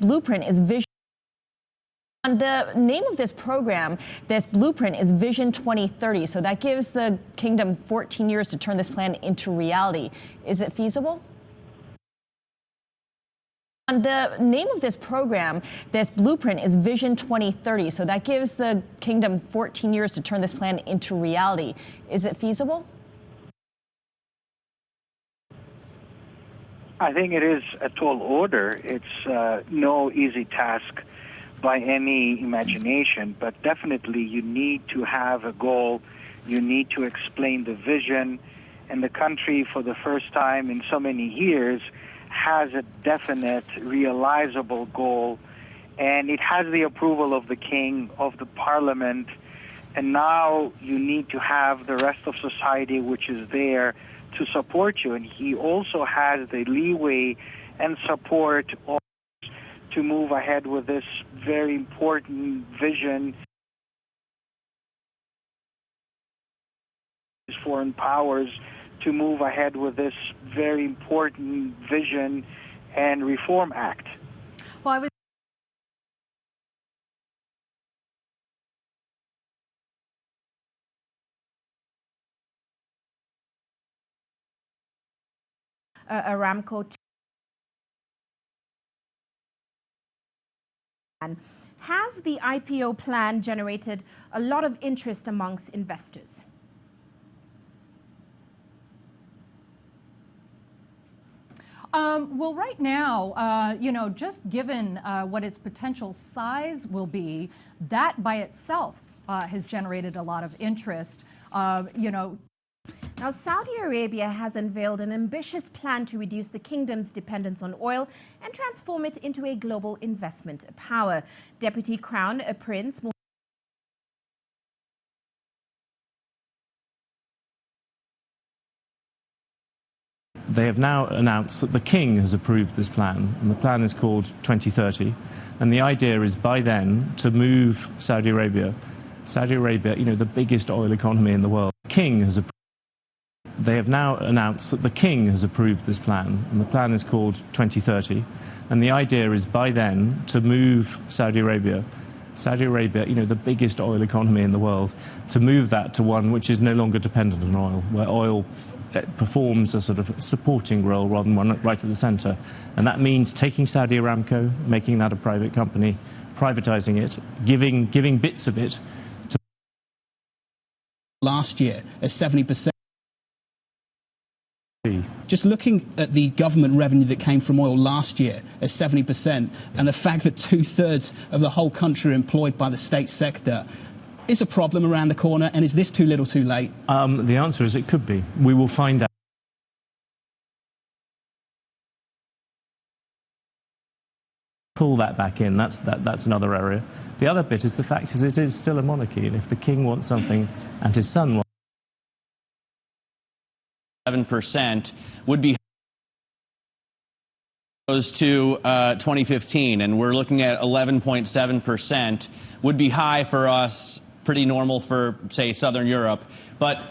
blueprint is Vision. The name of this program, this blueprint, is Vision 2030. So that gives the kingdom 14 years to turn this plan into reality. Is it feasible? The name of this program, this blueprint, is Vision 2030. So that gives the kingdom 14 years to turn this plan into reality. Is it feasible? I think it is a tall order. It's no easy task by any imagination, but definitely you need to have a goal. You need to explain the vision, and the country, for the first time in so many years, has a definite, realizable goal, and it has the approval of the king, of the parliament, and now you need to have the rest of society which is there to support you, and he also has the leeway and support to move ahead with this very important vision. Foreign powers to move ahead with this very important vision and reform act. Well, Aramco. Has the IPO plan generated a lot of interest amongst investors? Well, right now, just given what its potential size will be, that by itself has generated a lot of interest. Now, Saudi Arabia has unveiled an ambitious plan to reduce the kingdom's dependence on oil and transform it into a global investment power. Deputy Crown Prince They have now announced that the king has approved this plan, and the plan is called 2030. And the idea is by then to move Saudi Arabia, the biggest oil economy in the world. The king has approved. They have now announced that the king has approved this plan, and the plan is called 2030. And the idea is by then to move Saudi Arabia, the biggest oil economy in the world, to move that to one which is no longer dependent on oil, where oil performs a sort of supporting role rather than one right at the centre. And that means taking Saudi Aramco, making that a private company, privatising it, giving bits of it to... Last year, at 70%. Just looking at the government revenue that came from oil last year at 70%, and the fact that 2/3 of the whole country are employed by the state sector, is a problem around the corner, and is this too little too late? The answer is it could be. We will find out. Pull that back in, that's another area. The other bit is the fact is it is still a monarchy, and if the king wants something and his son wants 7% would be opposed to 2015, and we're looking at 11.7%, would be high for us, pretty normal for, say, Southern Europe. But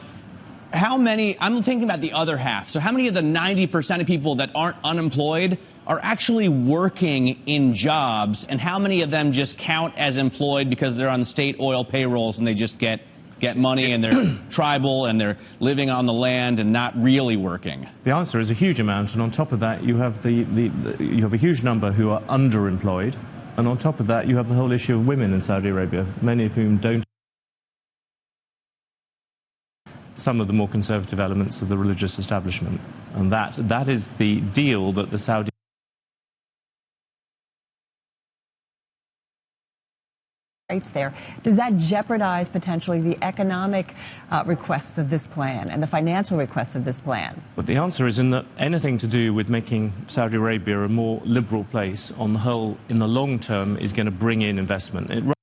how many, I'm thinking about the other half, so how many of the 90% of people that aren't unemployed are actually working in jobs, and how many of them just count as employed because they're on state oil payrolls and they just get money and they're tribal and they're living on the land and not really working? The answer is a huge amount, and on top of that you have you have a huge number who are underemployed, and on top of that you have the whole issue of women in Saudi Arabia, many of whom don't. Some of the more conservative elements of the religious establishment, and that is the deal that the Saudi there. Does that jeopardize potentially the economic requests of this plan and the financial requests of this plan? But the answer is in that anything to do with making Saudi Arabia a more liberal place on the whole in the long term is going to bring in investment.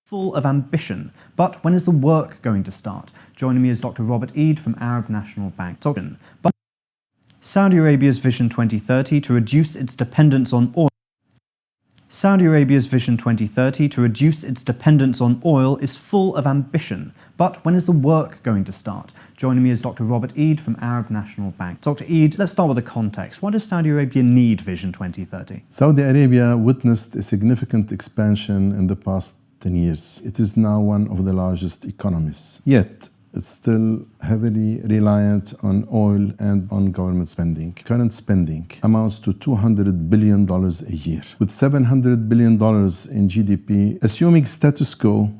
Full of ambition, but when is the work going to start? Joining me is Dr. Robert Eade from Arab National Bank. But Saudi Arabia's Vision 2030 to reduce its dependence on oil. Saudi Arabia's Vision 2030 to reduce its dependence on oil is full of ambition. But when is the work going to start? Joining me is Dr. Robert Eid from Arab National Bank. Dr. Eid, let's start with the context. Why does Saudi Arabia need Vision 2030? Saudi Arabia witnessed a significant expansion in the past 10 years. It is now one of the largest economies. Yet, it's still heavily reliant on oil and on government spending. Current spending amounts to $200 billion a year. With $700 billion in GDP, assuming status quo,